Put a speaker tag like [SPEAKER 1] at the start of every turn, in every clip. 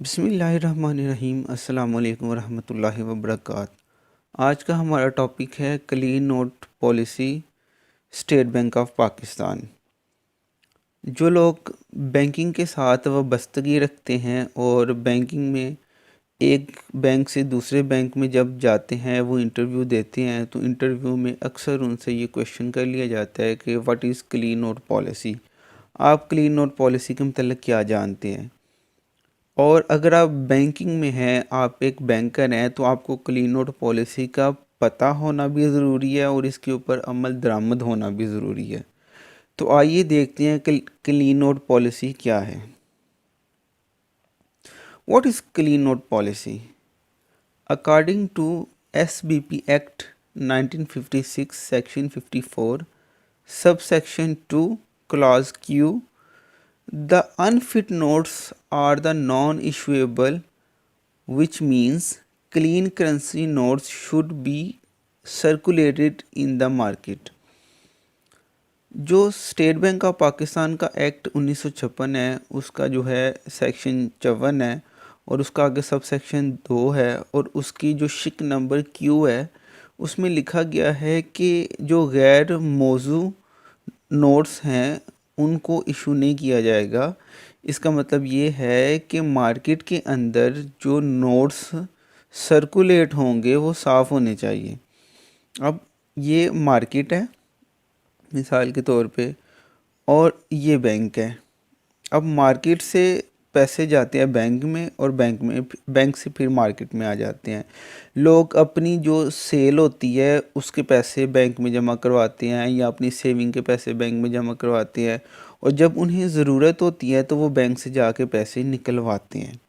[SPEAKER 1] बिस्मिल्लाहिर्रहमानिर्रहीम। अस्सलाम वालेकुम वरहमतुल्लाहि वबरकातुहू। आज का हमारा टॉपिक है clean note policy, state Bank of Pakistan. जो लोग बैंकिंग के साथ वाबस्तगी रखते हैं और बैंकिंग में एक बैंक से दूसरे बैंक में जब जाते हैं, वो इंटरव्यू देते हैं, तो इंटरव्यू में अक्सर उनसे ये क्वेश्चन कर लिया जाता है कि what is clean note policy. आप क्लीन नोट पॉलिसी के मतलब क्या जानते हैं। और अगर आप बैंकिंग में हैं, आप एक बैंकर हैं, तो आपको क्लीन नोट पॉलिसी का पता होना भी ज़रूरी है और इसके ऊपर अमल दरामद होना भी ज़रूरी है। तो आइए देखते हैं कि क्लीन नोट पॉलिसी क्या है। What is clean note policy? According to SBP act 1956 section 54 sub section 2 clause Q, the unfit notes are the non-issuable, which means clean currency notes should be circulated in the market। जो state Bank of Pakistan का act 1956 है, उसका जो है section 54 है और उसका आगे सब सेक्शन 2 है और उसकी जो शिक नंबर Q है, उसमें लिखा गया है कि जो गैर मौजू नोट्स हैं उनको इशू नहीं किया जाएगा। इसका मतलब ये है कि मार्केट के अंदर जो नोट्स सर्कुलेट होंगे वो साफ़ होने चाहिए। अब ये मार्केट है मिसाल के तौर पे, और ये बैंक है। अब मार्केट से पैसे जाते हैं बैंक में और बैंक से फिर मार्केट में आ जाते हैं। लोग अपनी जो सेल होती है उसके पैसे बैंक में जमा करवाते हैं या अपनी सेविंग के पैसे बैंक में जमा करवाते हैं, और जब उन्हें ज़रूरत होती है तो वो बैंक से जाके पैसे निकलवाते हैं।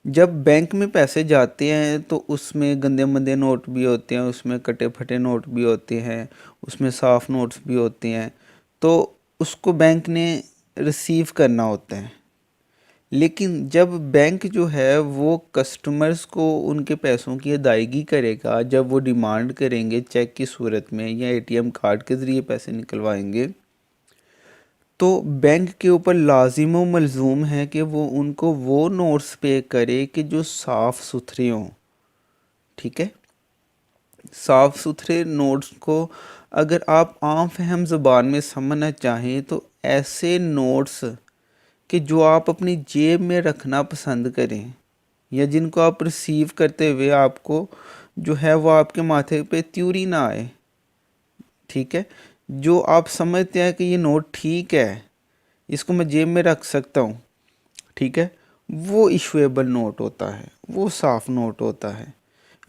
[SPEAKER 1] जब बैंक में पैसे जाते हैं तो उसमें गंदे मंदे नोट भी होते हैं, उसमें कटे फटे नोट भी होते हैं, उसमें साफ़ नोट्स भी होते हैं, तो उसको बैंक ने रिसीव करना होता है। लेकिन जब बैंक जो है वो कस्टमर्स को उनके पैसों की अदायगी करेगा, जब वो डिमांड करेंगे चेक की सूरत में या ATM कार्ड के ज़रिए पैसे निकलवाएंगे, तो बैंक के ऊपर लाजिम व मलजूम है कि वो उनको वो नोट्स पे करे कि जो साफ़ सुथरे हों। ठीक है, साफ़ सुथरे नोट्स को अगर आप आम फहम ज़बान में समझना चाहें तो ऐसे नोट्स कि जो आप अपनी जेब में रखना पसंद करें या जिनको आप रिसीव करते हुए आपको जो है वो आपके माथे पे त्यूरी ना आए। ठीक है, जो आप समझते हैं कि ये नोट ठीक है, इसको मैं जेब में रख सकता हूँ, ठीक है, वो इशूएबल नोट होता है, वो साफ़ नोट होता है।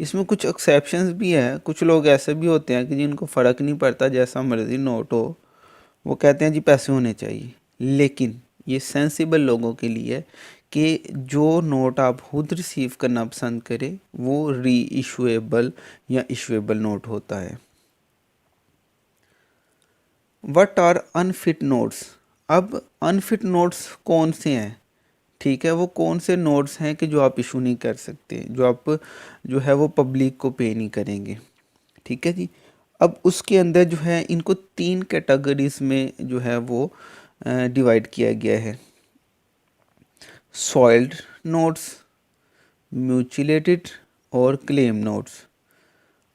[SPEAKER 1] इसमें कुछ एक्सेप्शंस भी हैं। कुछ लोग ऐसे भी होते हैं कि जिनको फ़र्क नहीं पड़ता, जैसा मर्ज़ी नोट हो, वो कहते हैं जी पैसे होने चाहिए। लेकिन ये सेंसिबल लोगों के लिए है कि जो नोट आप खुद रिसीव करना पसंद करें वो री इशूएबल या इशूएबल नोट होता है। What are unfit notes? अब अनफिट नोट्स कौन से हैं? ठीक है, वो कौन से नोट्स हैं कि जो आप इशू नहीं कर सकते, जो आप जो है वो पब्लिक को पे नहीं करेंगे। ठीक है जी। अब उसके अंदर जो है इनको 3 कैटेगरीज में जो है वो डिवाइड किया गया है। सॉइल्ड नोट्स, म्यूचुलेटेड और क्लेम नोट्स।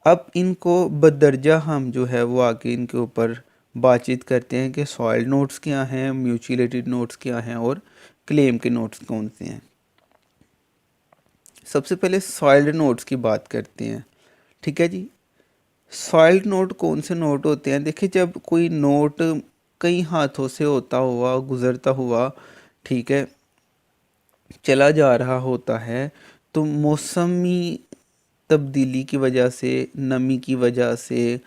[SPEAKER 1] अब इनको बदरजा हम जो है वो आके इनके ऊपर बातचीत करते हैं कि सॉइल्ड नोट्स क्या हैं, म्यूचुलेटेड नोट्स क्या हैं और क्लेम के नोट्स कौन से हैं। सबसे पहले सॉइल्ड नोट्स की बात करते हैं। ठीक है जी। सॉइल्ड नोट कौन से नोट होते हैं? देखिए, जब कोई नोट कई हाथों से होता हुआ गुज़रता हुआ, ठीक है, चला जा रहा होता है, तो मौसमी तब्दीली की वजह से, नमी की वजह से,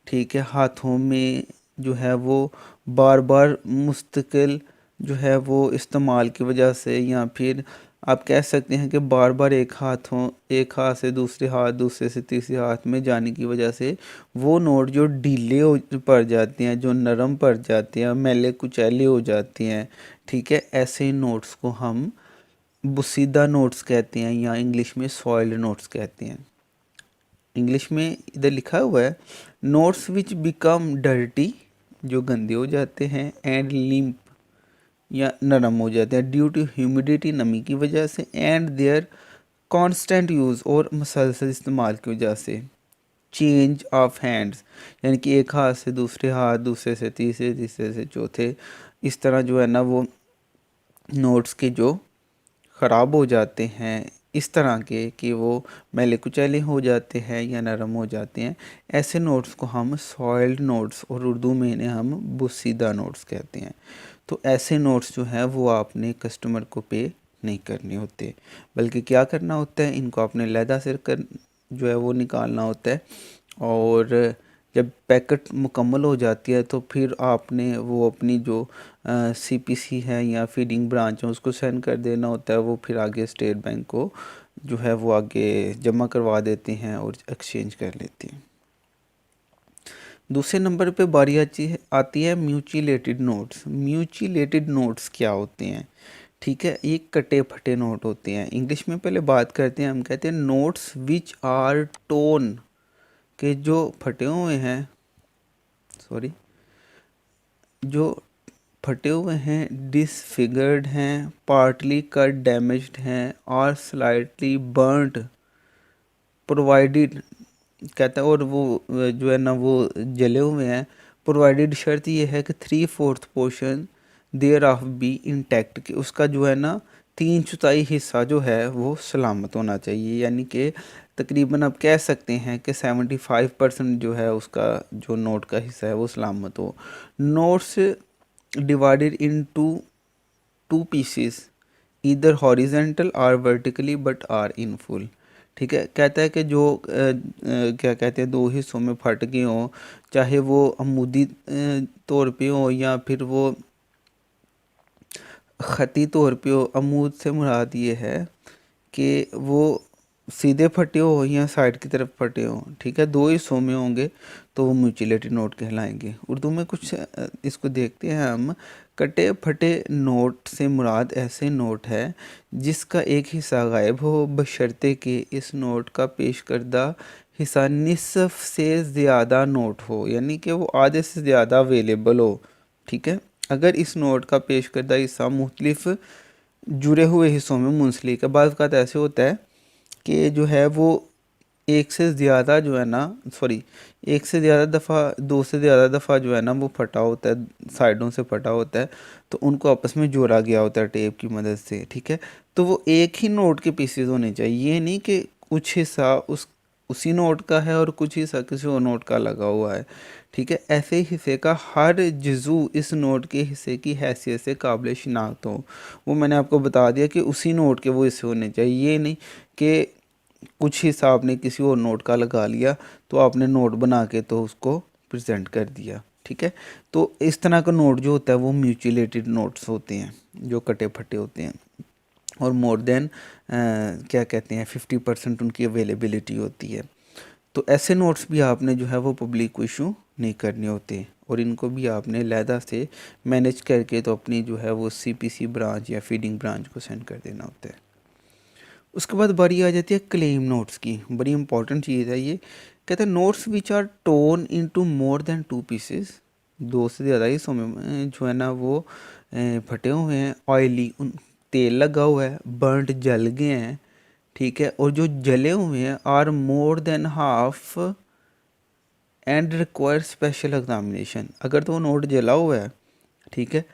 [SPEAKER 1] ठीक है, हाथों में जो है वो बार बार मुस्तकिल जो है वो इस्तेमाल की वजह से, या फिर आप कह सकते हैं कि बार बार एक हाथ से दूसरे हाथ, दूसरे से तीसरे हाथ में जाने की वजह से वो नोट जो ढीले हो पड़ जाते हैं, जो नरम पड़ जाते हैं, मैले कुचैले हो जाते हैं, ठीक है, ऐसे नोट्स को हम बुसीदा नोट्स कहते हैं या इंग्लिश में सॉइल्ड नोट्स कहते हैं। इंग्लिश में इधर लिखा हुआ है नोट्स विच बिकम डर्टी, जो गंदे हो जाते हैं, एंड लिम्प, या नरम हो जाते हैं ड्यू टू ह्यूमिडिटी, नमी की वजह से, एंड देयर कांस्टेंट यूज़ और मुसलसल इस्तेमाल की वजह से। चेंज ऑफ हैंड्स, यानी कि एक हाथ से दूसरे हाथ, दूसरे से तीसरे, तीसरे से चौथे, इस तरह जो है ना वो नोट्स के जो ख़राब हो जाते हैं इस तरह के कि वो मैले कुचैले हो जाते हैं या नरम हो जाते हैं, ऐसे नोट्स को हम सॉइल्ड नोट्स और उर्दू में इन्हें हम बुसीदा नोट्स कहते हैं। तो ऐसे नोट्स जो हैं वो आपने कस्टमर को पे नहीं करने होते, बल्कि क्या करना होता है, इनको आपने लहदा से कर जो है वो निकालना होता है, और जब पैकेट मुकम्मल हो जाती है तो फिर आपने वो अपनी जो सीपीसी है या फीडिंग ब्रांच है उसको सेंड कर देना होता है। वो फिर आगे स्टेट बैंक को जो है वो आगे जमा करवा देते हैं और एक्सचेंज कर लेते हैं। दूसरे नंबर पे बारी आती है म्यूचुलेटेड नोट्स। म्यूचुलेटेड नोट्स क्या होते हैं? ठीक है, ये कटे फटे नोट होते हैं। इंग्लिश में पहले बात करते हैं, हम कहते हैं नोट्स विच आर टोन, के जो फटे हुए हैं, सॉरी, जो फटे हुए हैं, डिसफिगर्ड हैं, पार्टली कट डैमेज्ड हैं और स्लाइटली बर्न्ड, प्रोवाइडेड कहता है, और वो जो है ना वो जले हुए हैं, प्रोवाइडेड शर्त ये है कि 3/4 portion thereof be intact, कि उसका जो है ना 3/4 हिस्सा जो है वो सलामत होना चाहिए। यानी कि तकरीबन आप कह सकते हैं कि 75% जो है उसका जो नोट का हिस्सा है वो सलामत हो। Notes divided in two pieces either horizontal और vertically but are in full. ठीक है, कहता है कि जो क्या कहते हैं दो हिस्सों में फट गए हों, चाहे वो अमूदी तौर पे हो या फिर वो ख़ती तौर पे हो। अमूद से मुराद ये है कि वो सीधे फटे हो या साइड की तरफ फटे हो। ठीक है, दो हिस्सों में होंगे तो वो म्यूचुलेटेड नोट कहलाएंगे। उर्दू में कुछ इसको देखते हैं हम। कटे फटे नोट से मुराद ऐसे नोट है जिसका एक हिस्सा गायब हो, बशर्ते कि इस नोट का पेश करदा हिस्सा निसफ से ज़्यादा नोट हो, यानी कि वो आधे से ज़्यादा अवेलेबल हो। ठीक है, अगर इस नोट का पेश करदा हिस्सा मुख्तलिफ जुड़े हुए हिस्सों में मुंसलिक है। बाज़ औक़ात ऐसे होता है कि जो है वो एक से ज़्यादा जो है ना, सॉरी, एक से ज़्यादा दफ़ा, दो से ज़्यादा दफ़ा जो है ना वो फटा होता है, साइडों से फटा होता है, तो उनको आपस में जोड़ा गया होता है टेप की मदद से। ठीक है, तो वो एक ही नोट के पीसेज होने चाहिए, ये नहीं कि कुछ हिस्सा उसी नोट का है और कुछ हिस्सा किसी और नोट का लगा हुआ है। ठीक है, ऐसे हिस्से का हर जुज़ू इस नोट के हिस्से की हैसियत से काबिल शिनाख्त हो। वो मैंने आपको बता दिया कि उसी नोट के वो हिस्से होने चाहिए, ये नहीं कि कुछ हिस्सा आपने किसी और नोट का लगा लिया तो आपने नोट बना के तो उसको प्रेजेंट कर दिया। ठीक है, तो इस तरह का नोट जो होता है वो म्यूचुलेटेड नोट्स होते हैं जो कटे फटे होते हैं, और मोर देन क्या कहते हैं 50% उनकी अवेलेबिलिटी होती है। तो ऐसे नोट्स भी आपने जो है वो पब्लिक को इशू नहीं करने होते, और इनको भी आपने लहदा से मैनेज करके तो अपनी जो है वो सीपीसी ब्रांच या फीडिंग ब्रांच को सेंड कर देना होता है। उसके बाद बारी आ जाती है क्लेम नोट्स की। बड़ी इंपॉर्टेंट चीज़ है ये। कहते हैं notes which are torn into more than 2 pieces, दो से ज़्यादा हिस्सों में जो है ना वो फटे हुए हैं, ऑयली, उन तेल लगा हुआ है, बर्नड जल गए हैं। ठीक है, और जो जले हुए हैं are more than half and require special examination. अगर तो वो नोट जला हुआ है, ठीक है,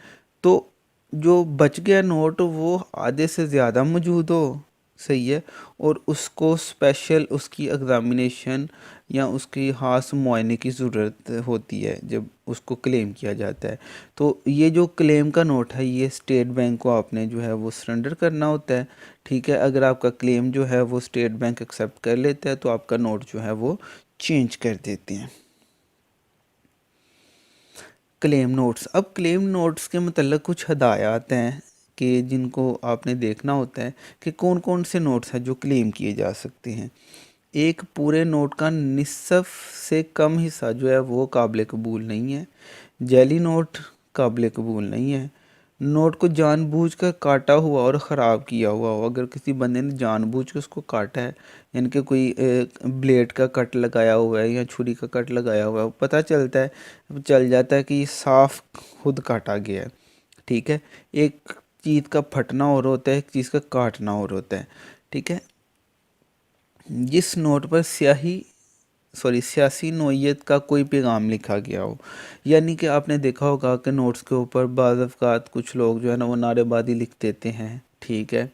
[SPEAKER 1] तो जो बच गया नोट वो आधे से ज़्यादा मौजूद हो, सही है, और उसको स्पेशल उसकी एग्ज़ामिनेशन या उसकी ख़ास मुआयने की ज़रूरत होती है जब उसको क्लेम किया जाता है। तो ये जो क्लेम का नोट है ये स्टेट बैंक को आपने जो है वो सरेंडर करना होता है। ठीक है, अगर आपका क्लेम जो है वो स्टेट बैंक एक्सेप्ट कर लेता है तो आपका नोट जो है वो चेंज कर देते हैं। Claim notes. अब क्लेम नोट्स के मतलब कुछ हदायत हैं कि जिनको आपने देखना होता है कि कौन कौन से नोट्स हैं जो क्लेम किए जा सकते हैं। एक पूरे नोट का निसफ से कम हिस्सा जो है वो काबिल कबूल नहीं है। जैली नोट काबिल कबूल नहीं है। नोट को जानबूझकर काटा हुआ और ख़राब किया हुआ हो। अगर किसी बंदे ने जानबूझ के उसको काटा है, यानी कि कोई ब्लेड का कट लगाया हुआ है या छुरी का कट लगाया हुआ है, पता चल जाता है कि ये साफ खुद काटा गया है। ठीक है। एक चीज़ का फटना और होता है, एक चीज़ का काटना और होता है। ठीक है। जिस नोट पर सियासी नोयत का कोई पैगाम लिखा गया हो, यानी कि आपने देखा होगा कि नोट्स के ऊपर बाज़ अवक़ात कुछ लोग जो है ना वो नारेबाजी लिख देते हैं। ठीक है।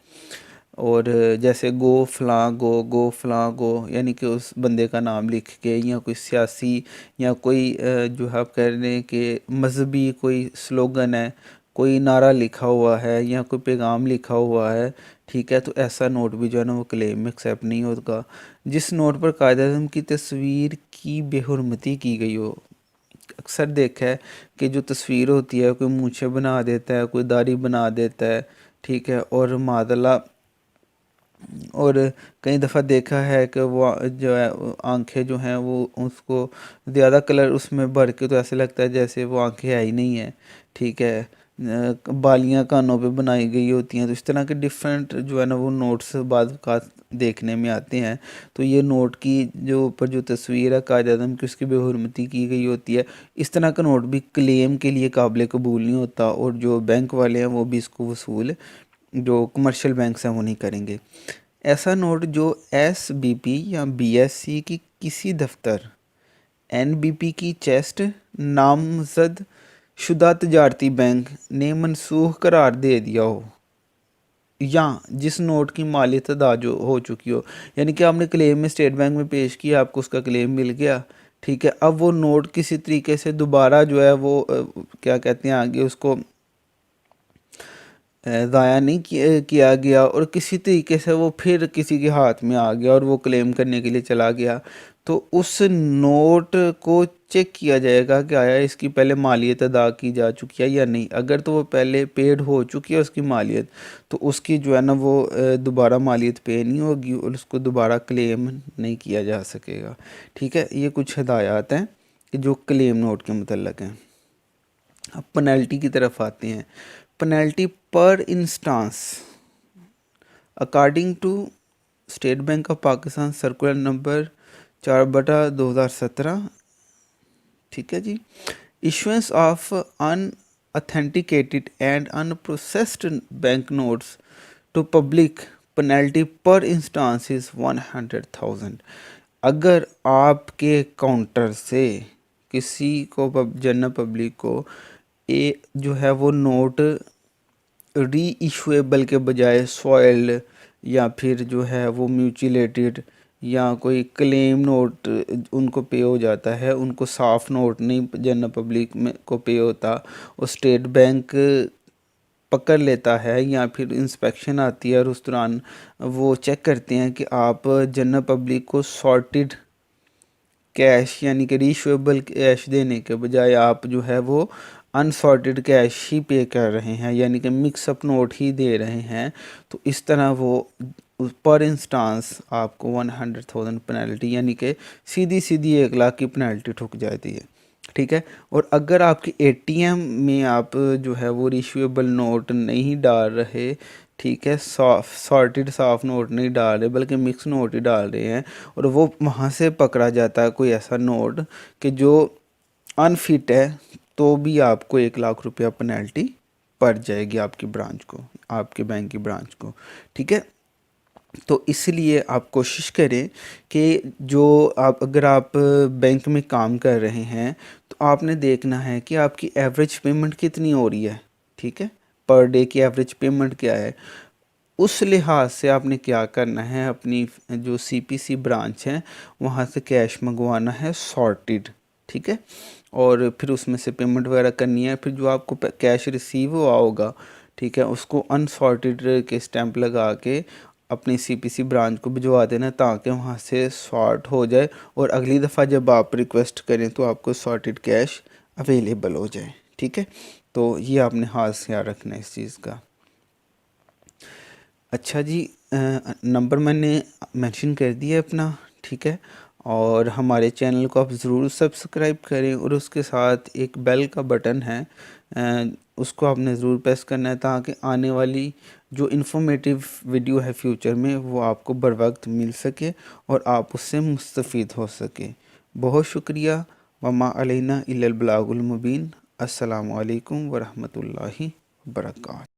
[SPEAKER 1] और जैसे गो फलां गो, यानी कि उस बंदे का नाम लिख के, या कोई सियासी या कोई जो है आप कह रहे हैं कि मजहबी कोई स्लोगन है, कोई नारा लिखा हुआ है या कोई पैगाम लिखा हुआ है। ठीक है। तो ऐसा नोट भी जो है ना वो क्लेम में एक्सेप्ट नहीं होगा। जिस नोट पर कायद-ए-आज़म की तस्वीर की बेहुरमती की गई हो, अक्सर देखा है कि जो तस्वीर होती है, कोई मूंछें बना देता है, कोई दाढ़ी बना देता है। ठीक है। और मादला, और कई दफ़ा देखा है कि वो जो है आंखें जो हैं वो उसको ज़्यादा कलर उसमें भर के, तो ऐसे लगता है जैसे वो आंखें है ही नहीं है। ठीक है। बालियाँ कानों पे बनाई गई होती हैं। तो इस तरह के डिफरेंट जो है ना वो नोट्स बाद वक़्त देखने में आते हैं। तो ये नोट की जो ऊपर जो तस्वीर है कायद-ए-आज़म की, उसकी बेहुरमती की गई होती है। इस तरह का नोट भी क्लेम के लिए काबिल कबूल नहीं होता, और जो बैंक वाले हैं वो भी इसको वसूल, जो कमर्शियल बैंक्स हैं वो नहीं करेंगे। ऐसा नोट जो एसबीपी या बीएससी की किसी दफ्तर, एनबीपी की चेस्ट, नामजद शुदा तजारती बैंक ने मनसूख करार दे दिया हो, या जिस नोट की मालियत अदा जो हो चुकी हो, यानी कि आपने क्लेम में स्टेट बैंक में पेश किया, आपको उसका क्लेम मिल गया। ठीक है। अब वो नोट किसी तरीके से दोबारा जो है वो क्या कहते हैं आगे उसको ज़ाया नहीं किया गया, और किसी तरीके से वो फिर किसी के हाथ में आ गया और वो क्लेम करने के लिए चला गया। तो उस नोट को चेक किया जाएगा कि आया इसकी पहले मालियत अदा की जा चुकी है या नहीं। अगर तो वो पहले पेड हो चुकी है उसकी मालियत, तो उसकी जो है ना वो दोबारा मालियत पे नहीं होगी और उसको दोबारा क्लेम नहीं किया जा सकेगा। ठीक है। ये कुछ हिदायत हैं कि जो क्लेम नोट के मतलब हैं। अब पेनल्टी की तरफ आते हैं। पेनल्टी पर instance according to State Bank of Pakistan circular number 4/2017। ठीक है जी। Issuance of unauthenticated and unprocessed bank notes to public, penalty पर इंस्टांस इज 100,000। अगर आपके काउंटर से किसी को जनरल पब्लिक को जो है वो नोट री इशुएबल के बजाय सॉइल्ड, या फिर जो है वो म्यूचिलेटेड, या कोई क्लेम नोट उनको पे हो जाता है, उनको साफ नोट नहीं जनरल पब्लिक में को पे होता, और स्टेट बैंक पकड़ लेता है, या फिर इंस्पेक्शन आती है और उस दौरान वो चेक करते हैं कि आप जनरल पब्लिक को सॉर्टेड कैश यानी कि रीशुएबल कैश देने के बजाय आप जो है वो अनसॉर्टेड कैश ही पे कर रहे हैं, यानी कि मिक्सअप नोट ही दे रहे हैं, तो इस तरह वो पर इंस्टांस आपको 100,000 पेनल्टी, यानी कि सीधी सीधी 1 लाख की पेनल्टी ठुक जाती है। ठीक है। और अगर आपके एटीएम में आप जो है वो रिशुएबल नोट नहीं डाल रहे, ठीक है, सॉर्टेड साफ नोट नहीं डाल रहे बल्कि मिक्स नोट ही डाल रहे हैं, और वो वहाँ से पकड़ा जाता है कोई ऐसा नोट कि जो अनफिट है, तो भी आपको 1 लाख रुपया पेनल्टी पड़ जाएगी आपकी ब्रांच को, आपके बैंक की ब्रांच को। ठीक है। तो इसलिए आप कोशिश करें कि जो अगर आप बैंक में काम कर रहे हैं, तो आपने देखना है कि आपकी एवरेज पेमेंट कितनी हो रही है। ठीक है। पर डे की एवरेज पेमेंट क्या है, उस लिहाज से आपने क्या करना है, अपनी जो सीपीसी ब्रांच है वहाँ से कैश मंगवाना है सॉर्टेड। ठीक है। और फिर उसमें से पेमेंट वगैरह करनी है। फिर जो आपको कैश रिसीव हुआ होगा, ठीक है, उसको अनसॉर्टेड के स्टैंप लगा के अपनी सीपीसी ब्रांच को भिजवा देना, ताकि वहाँ से सॉर्ट हो जाए, और अगली दफ़ा जब आप रिक्वेस्ट करें तो आपको सॉर्टेड कैश अवेलेबल हो जाए। ठीक है। तो ये आपने खास ख्याल रखना है इस चीज़ का। अच्छा जी, नंबर मैंने मेंशन कर दिया अपना। ठीक है। और हमारे चैनल को आप ज़रूर सब्सक्राइब करें, और उसके साथ एक बेल का बटन है, उसको आपने ज़रूर प्रेस करना है, ताकि आने वाली जो इन्फॉर्मेटिव वीडियो है फ्यूचर में वो आपको बर वक्त मिल सके और आप उससे मुस्तफ़ीद हो सके। बहुत शुक्रिया। वमा अलैना इल्लल बलागुल मुबीन। अस्सलामु अलैकुम वरहमतुल्लाहि वबरकातुहू।